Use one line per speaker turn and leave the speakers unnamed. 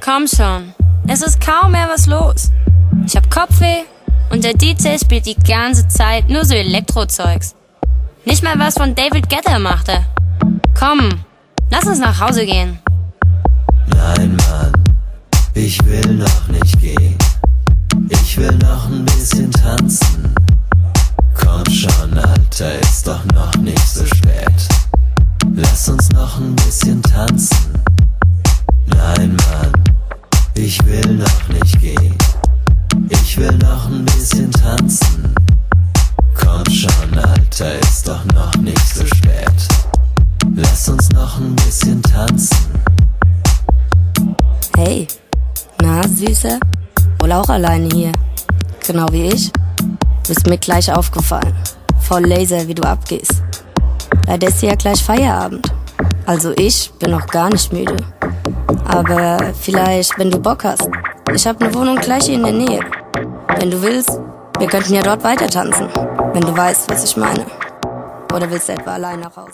Komm schon, es ist kaum mehr was los. Ich hab Kopfweh und der DJ spielt die ganze Zeit nur so Elektrozeugs. Nicht mal was von David Guetta machte. Komm, lass uns nach Hause gehen.
Nein, Mann, ich will noch nicht gehen. Ich will noch ein bisschen tanzen. Komm schon, Alter, ist doch noch nicht so spät. Lass uns noch ein bisschen tanzen. Nein, Mann, ich will noch nicht gehen. Ich will noch ein bisschen tanzen. Komm schon, Alter, ist doch noch nicht so spät. Lass uns noch ein bisschen tanzen.
Hey, na Süße? Wohl auch alleine hier. Genau wie ich. Du bist mir gleich aufgefallen. Voll Laser, wie du abgehst. Leider ist hier ja gleich Feierabend. Also ich bin noch gar nicht müde. Aber vielleicht, wenn du Bock hast. Ich hab ne Wohnung gleich hier in der Nähe. Wenn du willst, wir könnten ja dort weiter tanzen. Wenn du weißt, was ich meine. Oder willst du etwa allein nach Hause?